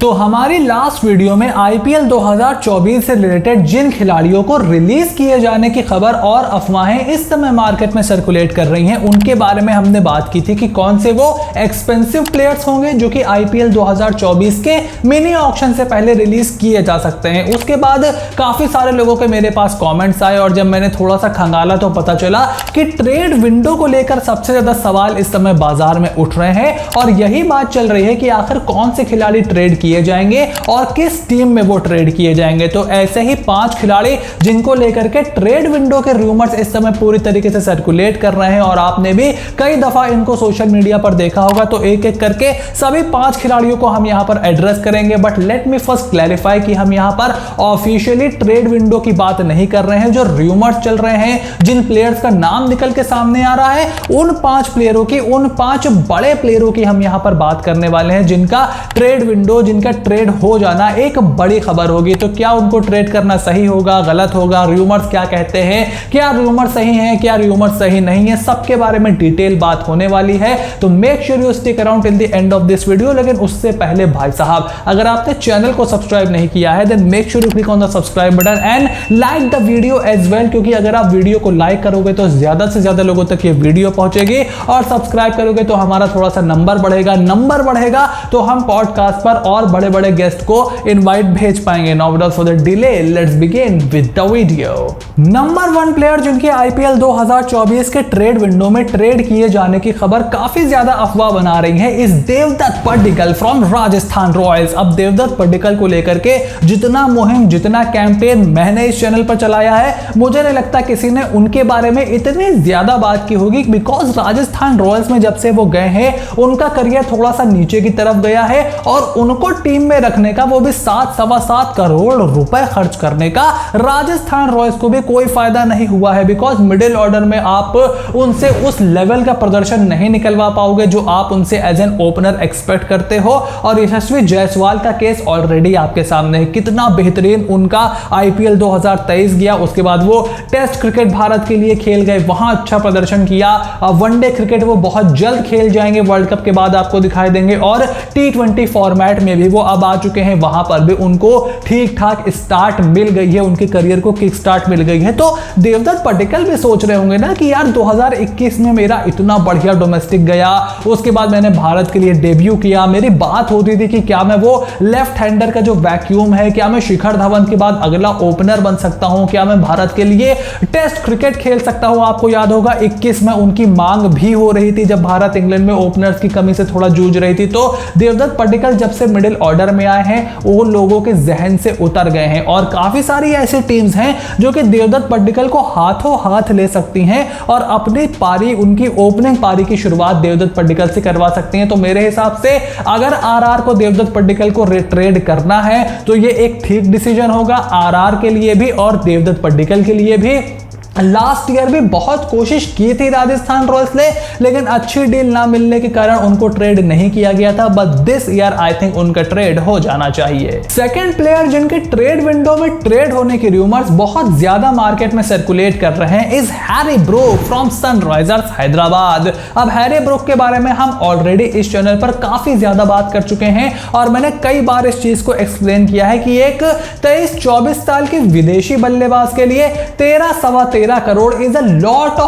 तो हमारी last video में आईपीएल 2024 से रिलेटेड जिन खिलाड़ियों को रिलीज किए जाने की खबर और अफवाहें इस समय मार्केट में सर्कुलेट कर रही हैं, उनके बारे में हमने बात की थी कि कौन से वो एक्सपेंसिव प्लेयर्स होंगे जो कि आईपीएल 2024 के मिनी ऑक्शन से पहले रिलीज किए जा सकते हैं। उसके बाद काफी सारे लोगों के मेरे पास कमेंट्स आए और जब मैंने थोड़ा सा खंगाला तो पता चला कि ट्रेड विंडो को लेकर सबसे ज्यादा सवाल इस समय बाजार में उठ रहे हैं और यही बात चल रही है कि आखिर कौन से खिलाड़ी ट्रेड किए जाएंगे और किस टीम में वो ट्रेड किए जाएंगे। तो ऐसे ही 5 खिलाड़ी जिनको लेकर के ट्रेड विंडो के रूमर्स इस समय पूरी तरीके से सर्कुलेट कर रहे हैं और आपने भी कई दफा इनको सोशल मीडिया पर देखा होगा। तो एक एक करके सभी 5 खिलाड़ियों को हम यहां पर एड्रेस करेंगे। But let me first clarify कि हम यहां पर ऑफिशियली ट्रेड विंडो की बात नहीं कर रहे हैं। जो रूमर्स चल रहे हैं, जिन प्लेयर्स का नाम निकल के सामने आ रहा है, उन 5 प्लेयरों की, उन 5 बड़े प्लेयरों की हम यहां पर बात करने वाले हैं जिनका ट्रेड विंडो, जिनका ट्रेड हो जाना एक बड़ी खबर होगी। तो क्या उनको ट्रेड करना सही होगा, गलत होगा, रूमर्स क्या कहते हैं, क्या रूमर सही है, क्या रूमर सही नहीं है, सबके बारे में डिटेल बात होने वाली है। तो make sure you stick around till the end of this video. लेकिन उससे पहले भाई साहब, अगर आपने चैनल को सब्सक्राइब नहीं किया है then make sure you click on the subscribe button and like the video as well, क्योंकि अगर आप वीडियो को लाइक करोगे तो ज्यादा से ज्यादा लोगों तक ये वीडियो पहुंचेगी और सब्सक्राइब करोगे तो हमारा थोड़ा सा नंबर बढ़ेगा तो हम पॉडकास्ट पर और बड़े बड़े गेस्ट को इनवाइट भेज पाएंगे। Now without further delay let's begin with the video. Number 1 player जिनके आईपीएल 2024 के ट्रेड विंडो में ट्रेड किए जाने की खबर काफी ज्यादा अफवाह बना रही है इस देवदत्त पड्डीकल फ्रॉम राजस्थान रॉयल्स। अब देवदत्त पड्डीकल को लेकर के जितना मुहिम, जितना कैंपेन मैंने इस चैनल पर चलाया है, मुझे नहीं लगता किसी ने उनके बारे में इतनी ज्यादा बात की होगी, बिकॉज राजस्थान रॉयल्स में जब से वो गए हैं उनका करियर थोड़ा सा नीचे की तरफ गया है और उनको टीम में रखने का, वो भी 7.25 करोड़ रुपए खर्च करने का, राजस्थान रॉयल्स को भी कोई फायदा नहीं हुआ है। बिकॉज मिडिल ऑर्डर में आप उनसे उस लेवल का प्रदर्शन नहीं निकलवा पाओगे जो आप उनसे एज एन ओपनर एक्सपेक्ट करते हो। और यशस्वी जायसवाल का केस ऑलरेडी आपके सामने है, कितना बेहतरीन उनका आईपीएल 2023 गया। उसके बाद वो टेस्ट क्रिकेट भारत के लिए खेल गए, वहां अच्छा प्रदर्शन किया। वनडे क्रिकेट वो बहुत जल्द खेल जाएंगे, वर्ल्ड कप के बाद आपको दिखाई देंगे और T20 फॉर्मेट में भी वो अब आ चुके हैं, वहां पर भी उनको ठीक ठाक स्टार्ट मिल गई है, उनके करियर को किक स्टार्ट मिल गई है। तो देवदत्त पड्डीकल भी सोच रहे होंगे ना कि यार 2021 में मेरा इतना बढ़िया डोमेस्टिक गया, उसके बाद मैंने भारत के लिए डेब्यू किया, मेरी बात होती थी कि क्या मैं वो लेफ्ट हैंडर का जो वैक्यूम है, क्या मैं शिखर धवन के बाद अगला ओपनर बन सकता हूं, क्या मैं भारत के लिए टेस्ट क्रिकेट खेल सकता हूं। आपको याद होगा 21 में उनकी मांग भी हो रही थी जब भारत इंग्लैंड में ओपनर्स की कमी से थोड़ा जूझ रही थी। तो देवदत्त पड्डीकल जब से मिडिल ऑर्डर में आए हैं वो लोगों के जहन से उतर गए हैं और काफी सारी ऐसी टीम्स हैं जो कि देवदत्त पड्डीकल को हाथों हाथ ले सकती हैं और अपनी पारी, उनकी ओपनिंग पारी की शुरुआत देवदत्त पड्डीकल से करवा सकती हैं। तो मेरे हिसाब से अगर आरआर को देवदत्त पड्डीकल को ट्रेड करना है तो ये एक ठीक डिसीजन होगा आरआर के लिए भी और देवदत्त पड्डीकल के लिए भी। लास्ट ईयर भी बहुत कोशिश की थी राजस्थान रॉयल्स ने, लेकिन अच्छी डील ना मिलने के कारण उनको ट्रेड नहीं किया गया था। But this year I think उनका ट्रेड हो जाना चाहिए। सेकंड प्लेयर जिनके ट्रेड विंडो में ट्रेड होने की रूमर्स बहुत ज्यादा मार्केट में सर्कुलेट कर रहे हैं is Harry Brook from Sunrisers Hyderabad. अब हैरी ब्रूक के बारे में हम ऑलरेडी इस चैनल पर काफी ज्यादा बात कर चुके हैं और मैंने कई बार इस चीज को एक्सप्लेन किया है कि एक 23-24 साल के विदेशी बल्लेबाज के लिए 13-13 crore is a lot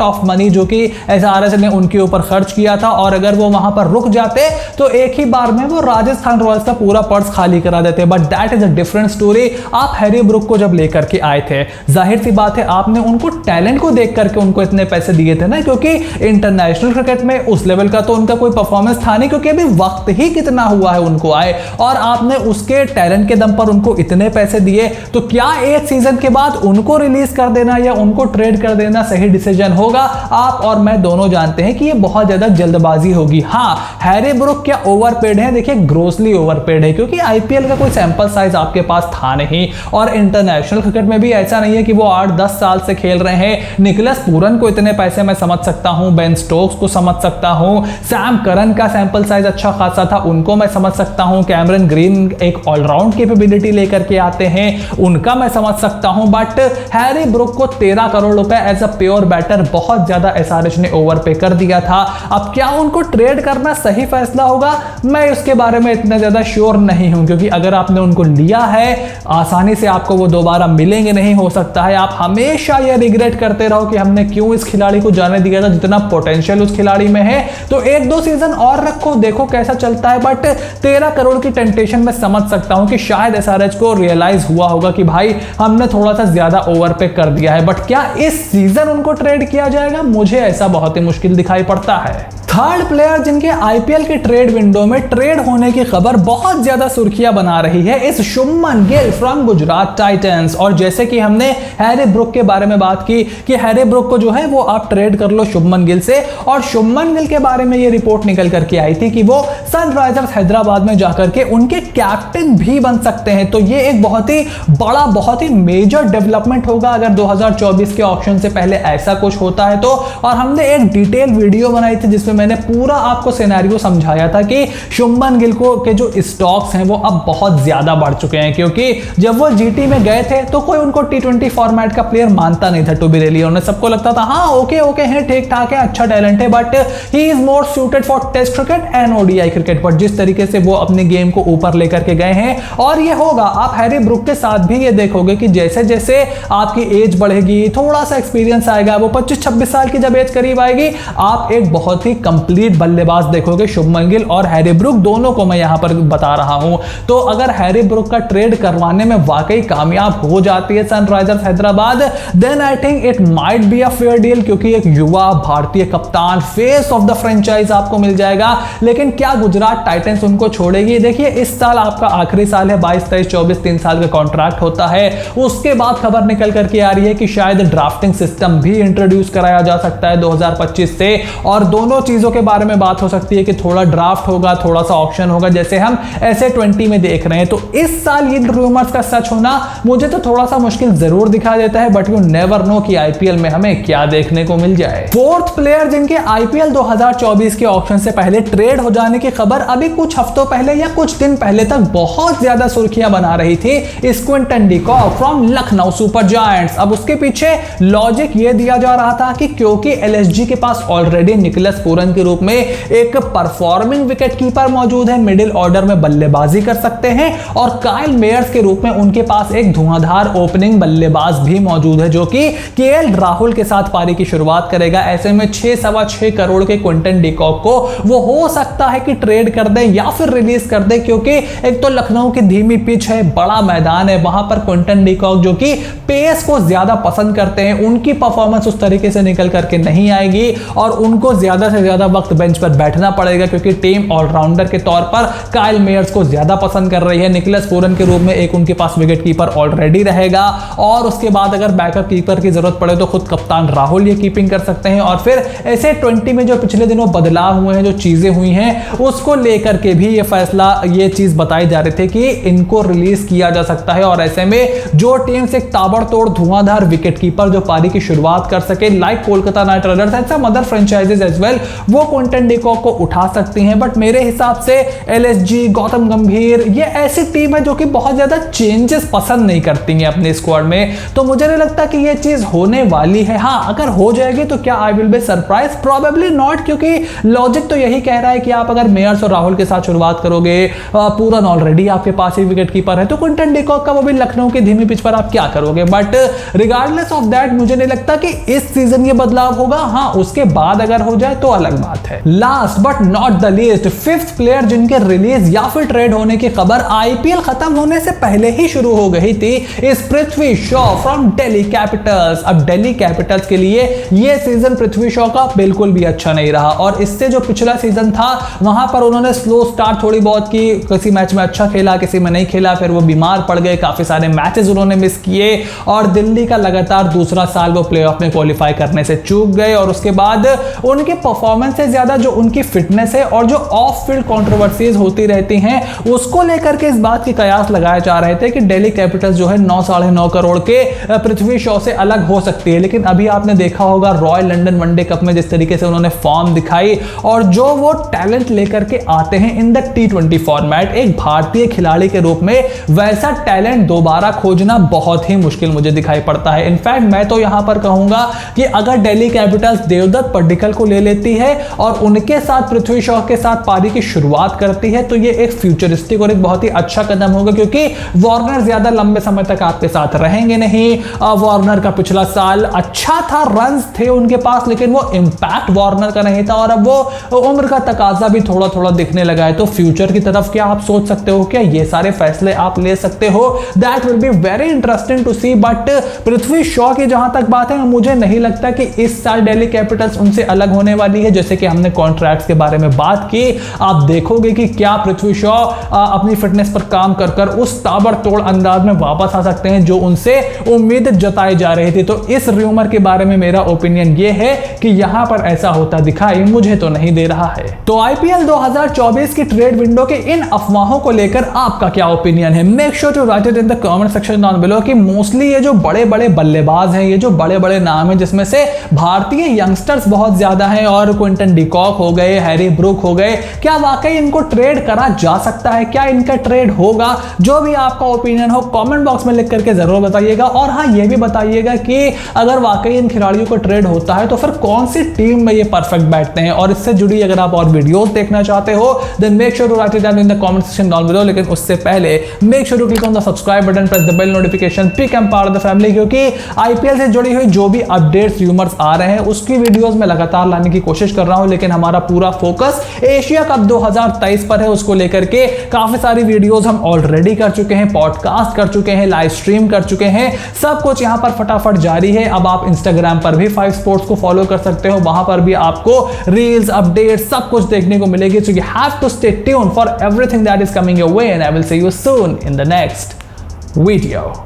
of money जो कि एसआरएच ने उनके ऊपर खर्च किया था। और अगर वो वहां पर रुक जाते तो एक ही बार में वो राजस्थान रॉयल्स का पूरा पर्स खाली करा देते। But that is a different story. आप हैरी ब्रूक को जब लेकर के आए थे, जाहिर सी बात है आपने उनको टैलेंट को देख करके उनको इतने पैसे दिए थे ना, क्योंकि इंटरनेशनल क्रिकेट में उस लेवल का तो उनका कोई परफॉर्मेंस था नहीं, क्योंकि अभी वक्त ही कितना हुआ है उनको आए और आपने उसके टैलेंट के दम पर उनको इतने पैसे दिए। तो क्या एक सीजन के बाद उनको रिलीज कर देना या उनको ट्रेड कर देना सही डिसीजन होगा? आप और मैं दोनों जानते हैं कि ये बहुत ज्यादा जल्दबाजी होगी। हाँ, हैरी ब्रूक क्या ओवरपेड है? देखिए ग्रोसली ओवरपेड है, क्योंकि आईपीएल का कोई सैंपल साइज आपके पास था नहीं और इंटरनेशनल क्रिकेट में भी ऐसा नहीं है कि वो 8-10 साल से खेल रहे हैं। निकोलस पूरन को इतने पैसे मैं समझ सकता हूं, बेन स्टोक्स को समझ सकता हूं, सैम करन का सैंपल साइज अच्छा खासा था, उनको मैं समझ सकता हूं, कैमरन ग्रीन एक ऑलराउंड कैपेबिलिटी लेकर के आते हैं, उनका मैं समझ सकता हूं। बट हैरी ब्रूक को उनको 13 करोड़ रुपए एज अ प्योर बैटर बहुत ज्यादा एसआरएच ने ओवर पे कर दिया था। अब क्या उनको ट्रेड करना सही फैसला होगा, मैं उसके बारे में इतना ज्यादा श्योर नहीं हूं, क्योंकि अगर आपने उनको लिया है आसानी से आपको वो दोबारा मिलेंगे नहीं। हो सकता है आप हमेशा ये रिग्रेट करते रहो कि हमने क्यों इस खिलाड़ी को जाने दिया था, जितना पोटेंशियल उस खिलाड़ी में है। तो 1-2 सीजन और रखो, देखो कैसा चलता है। बट 13 करोड़ की टेंटेशन में समझ सकता हूं कि शायद एसआरएच को रियलाइज हुआ होगा कि भाई हमने थोड़ा सा ज्यादा ओवर पे कर दिया है। बट क्या इस सीजन उनको ट्रेड किया जाएगा, मुझे ऐसा बहुत ही मुश्किल दिखाई पड़ता है। थर्ड प्लेयर जिनके आईपीएल के ट्रेड विंडो में ट्रेड होने की खबर बहुत ज्यादा सुर्खियां बना रही है इस शुभमन गिल फ्रॉम गुजरात टाइटंस। और जैसे कि हमने हैरी ब्रुक के बारे में बात की कि हैरी ब्रुक को जो है वो आप ट्रेड कर लो शुभमन गिल से, और शुभमन गिल के बारे में ये रिपोर्ट निकल करके आई थी कि वो सनराइजर्स हैदराबाद में जाकर के उनके कैप्टन भी बन सकते हैं। तो ये एक बहुत ही बड़ा, बहुत ही मेजर डेवलपमेंट होगा अगर 2024 के ऑक्शन से पहले ऐसा कुछ होता है तो। और हमने एक डिटेल वीडियो बनाई थी जिसमें मैंने पूरा आपको सिनेरियो समझाया था कि शुभमन गिल को के जो स्टॉक्स हैं वो अब बहुत ज्यादा बढ़ चुके हैं, क्योंकि जब वो जीटी में गए थे तो कोई उनको टी20 फॉर्मेट का प्लेयर मानता नहीं था टू बी रियली। उन्हें सबको लगता था हाँ ओके है, ठीक ठाक है, अच्छा टैलेंट है, but he is more suited for test cricket and ODI cricket. बट जिस तरीके से वो अपने गेम को ऊपर लेकर के गए हैं, और ये होगा, आप हैरी ब्रुक के साथ भी ये देखोगे कि जैसे जैसे आपकी एज बढ़ेगी, थोड़ा सा एक्सपीरियंस आएगा, वो 25-26 साल की जब एज करीब आएगी, आप एक बहुत ही कंप्लीट बल्लेबाज देखोगे। शुभमन गिल और हैरी ब्रुक दोनों को मैं यहां पर बता रहा हूं। तो अगर हैरी ब्रुक का ट्रेड करवाने में वाकई कामयाब हो जाती है Sunrisers Hyderabad, then I think it might be a fair deal, क्योंकि एक युवा भारतीय कप्तान, फेस ऑफ द फ्रेंचाइज आपको मिल जाएगा। लेकिन क्या गुजरात टाइटंस उनको छोड़ेगी? देखिए, इस साल आपका आखिरी साल है, 22, 23, 24, 3 साल का कॉन्ट्रैक्ट होता है। उसके बाद खबर निकल करके आ रही है कि शायद ड्राफ्टिंग सिस्टम भी इंट्रोड्यूस कराया जा सकता है 2025 से, और दोनों चीजों के बारे में बात हो सकती है कि थोड़ा ड्राफ्ट होगा, थोड़ा सा ऑक्शन होगा, जैसे हम SA20 में देख रहे हैं। तो इस साल ये रूमर्स का सच होना मुझे तो थोड़ा सा मुश्किल जरूर दिखा देता है, बट यू नेवर नो कि आईपीएल में हमें क्या देखने को मिल जाए। फोर्थ प्लेयर जिनके आईपीएल 2024 के ऑक्शन से पहले ट्रेड हो जाने की खबर अभी कुछ हफ्तों पहले या कुछ दिन पहले तक बहुत ज्यादा सुर्खियां बना रही थी, Quinton de Kock from Lucknow Super Giants. अब उसके पीछे लॉजिक ये दिया जा रहा था कि क्योंकि एलएसजी के पास ऑलरेडी निकोलस पूरन के रूप में एक परफॉर्मिंग विकेट कीपर मौजूद है, मिडिल ऑर्डर में बल्लेबाजी कर सकते हैं, और काइल मेयर्स के रूप में उनके पास एक धुआंधार ओपनिंग बल्लेबाज भी मौजूद है जो कि केएल राहुल के साथ पारी की शुरुआत करेगा। ऐसे में 6-6.25 करोड़ के क्विंटन डी कॉक को वो हो सकता है कि ट्रेड कर दे या फिर रिलीज कर दे, क्योंकि एक तो लखनऊ की धीमी पिच है, बड़ा मैदान है, वहां पर क्विंटन डी कॉक जो कि पेस को ज्यादा पसंद करते हैं, उनकी परफॉर्मेंस उस तरीके से निकल करके नहीं आएगी, और उनको ज्यादा से ज्यादा वक्त बेंच पर बैठना पड़ेगा, क्योंकि टीम ऑलराउंडर के तौर पर काइल मेयर्स को ज्यादा पसंद कर रही है। निकोलस पूरन के रूप में एक उनके पास विकेट कीपर ऑलरेडी रहेगा, और उसके बाद अगर बैकअप कीपर की जरूरत पड़े तो खुद कप्तान राहुल ये कीपिंग कर सकते हैं। और फिर SA20 में जो पिछले दिनों बदलाव हुए हैं, जो चीजें हुई हैं, उसको लेकर के भी ये फैसला, ये चीज बताई जा रही थी कि इनको रिलीज किया जा सकता है। और ऐसे में जो टीम्स एक ताबड़तोड़ धुआंधार विकेट कीपर जो पारी की शुरुआत कर सके, like Kolkata Knight Riders and some other franchises as well, वो क्विंटन डी कॉक को उठा सकती हैं। बट मेरे हिसाब से एलएसजी, गौतम गंभीर, ये ऐसी टीम है जो कि बहुत ज्यादा चेंजेस पसंद नहीं करती है अपने स्क्वाड में, तो मुझे नहीं लगता कि ये चीज होने वाली है। हाँ, अगर हो जाएगी तो क्या I will be surprise? Probably not, क्योंकि लॉजिक तो यही कह रहा है कि आप अगर मेयर्स और राहुल के साथ शुरुआत करोगे, पूरन ऑलरेडी आपके पास ही विकेट कीपर है, तो क्विंटन डी कॉक का वो भी लखनऊ की धीमी पिच पर आप क्या करोगे? बट रिगार्डलेस ऑफ दैट, मुझे नहीं लगता कि इस सीजन ये बदलाव होगा। हाँ, उसके बाद अगर हो जाए तो अलग बात है। Last but not the least, fifth player जिनके रिलीज या फिर ट्रेड होने की खबर आईपीएल खत्म होने से पहले ही शुरू हो गई थी, इस पृथ्वी शॉ फ्रॉम दिल्ली कैपिटल्स। अब दिल्ली कैपिटल्स के लिए ये सीजन पृथ्वी शॉ का बिल्कुल भी अच्छा नहीं रहा, और इससे जो पिछला सीजन था वहां पर उन्होंने स्लो स्टार्ट थोड़ी बहुत की, किसी मैच में अच्छा खेला, किसी में नहीं खेला, फिर वो बीमार पड़ गए, काफी सारे मैचेस उन्होंने मिस किए, और दिल्ली का लगातार दूसरा साल वो प्लेऑफ में क्वालिफाई करने से चूक गए। और उसके बाद उनके परफॉर्मेंस परफॉर्मेंस से ज्यादा जो उनकी फिटनेस है और जो ऑफ फील्ड कंट्रोवर्सीज होती रहती हैं उसको लेकर के इस बात की कयास लगाए जा रहे थे कि दिल्ली कैपिटल्स जो है 9 साढ़े 9 करोड़ के पृथ्वी शॉ से अलग हो सकती है। लेकिन अभी आपने देखा होगा रॉयल लंदन वनडे कप में जिस तरीके से उन्होंने फॉर्म दिखाई और जो वो टैलेंट लेकर के आते हैं इन द T20 फॉर्मेट, एक भारतीय खिलाड़ी के रूप में वैसा टैलेंट दोबारा खोजना बहुत ही मुश्किल मुझे दिखाई पड़ता है। इनफैक्ट मैं तो यहां पर कहूंगा कि अगर दिल्ली कैपिटल्स देवदत्त पड्डीकल को ले लेती है और उनके साथ पृथ्वी शॉ के साथ पारी की शुरुआत करती है तो ये एक फ्यूचरिस्टिक और एक बहुत ही अच्छा कदम होगा, क्योंकि वार्नर ज्यादा लंबे समय तक आपके साथ रहेंगे नहीं। वार्नर का पिछला साल अच्छा था, रन्स थे उनके पास, लेकिन वो इंपैक्ट वार्नर का नहीं था और अब वो उम्र का तकाजा भी थोड़ा थोड़ा दिखने लगा है। तो फ्यूचर की तरफ क्या आप सोच सकते हो, क्या ये सारे फैसले आप ले सकते हो? That will be very interesting to see. But Prithvi Shaw की जहां तक बात है, मुझे नहीं लगता कि इस साल दिल्ली कैपिटल्स उनसे अलग होने वाली है। जैसे कि हमने कॉन्ट्रैक्ट्स के बारे में बात की, आप देखोगे कि क्या पृथ्वी शॉ अपनी फिटनेस पर काम कर कर उस ताबड़तोड़ अंदाज में वापस आ सकते हैं जो उनसे उम्मीद जताई जा रही थी। तो इस रूमर के बारे में मेरा ओपिनियन ये है कि यहां पर ऐसा होता दिखाई मुझे तो नहीं दे रहा है। तो आईपीएल 2024 की ट्रेड विंडो के इन अफवाहों को लेकर आपका क्या ओपिनियन है? Make sure to write it in the comment section down below कि मोस्टली ये जो बड़े बड़े बल्लेबाज हैं, ये जो बड़े बड़े नाम हैं जिसमें से भारतीय यंगस्टर्स बहुत ज्यादा हैं और क्विंटन डिकॉक हो गए, हैरी ब्रूक हो गए, क्या वाकई इनको ट्रेड करा जा सकता है? क्या इनका ट्रेड होगा? जो भी आपका ओपिनियन हो कमेंट बॉक्स में लिख करके जरूर बताइएगा। और हाँ, ये भी बताइएगा कि अगर वाकई इन खिलाड़ियों को ट्रेड होता है तो फिर कौन सी टीम में ये परफेक्ट बैठते हैं। और इससे जुड़ी अगर आप और वीडियोस देखना चाहते हो then make sure to write it down in the comment section down below. लेकिन उससे पहले make sure to click on the subscribe button, press the bell notification, become part of the family, क्योंकि IPL से जुड़ी हुई जो भी updates rumours आ रहे हैं उसकी वीडियोस में लगातार लाने की कोशिश कर रहा हूं। लेकिन हमारा पूरा फोकस एशिया कप 2023 पर है, उसको लेकर के काफी सारी वीडियोस हम ऑलरेडी कर चुके हैं, पॉडकास्ट कर चुके हैं, लाइव स्ट्रीम कर चुके हैं, सब कुछ यहां पर फटाफट जारी है। अब आप इंस्टाग्राम पर भी 5 स्पोर्ट्स को फॉलो कर सकते हो, वहां पर भी आपको रील्स, अपडेट सब कुछ देखने को मिलेगी। So you have to stay tuned for everything that is coming your way and I will see you soon in the next video.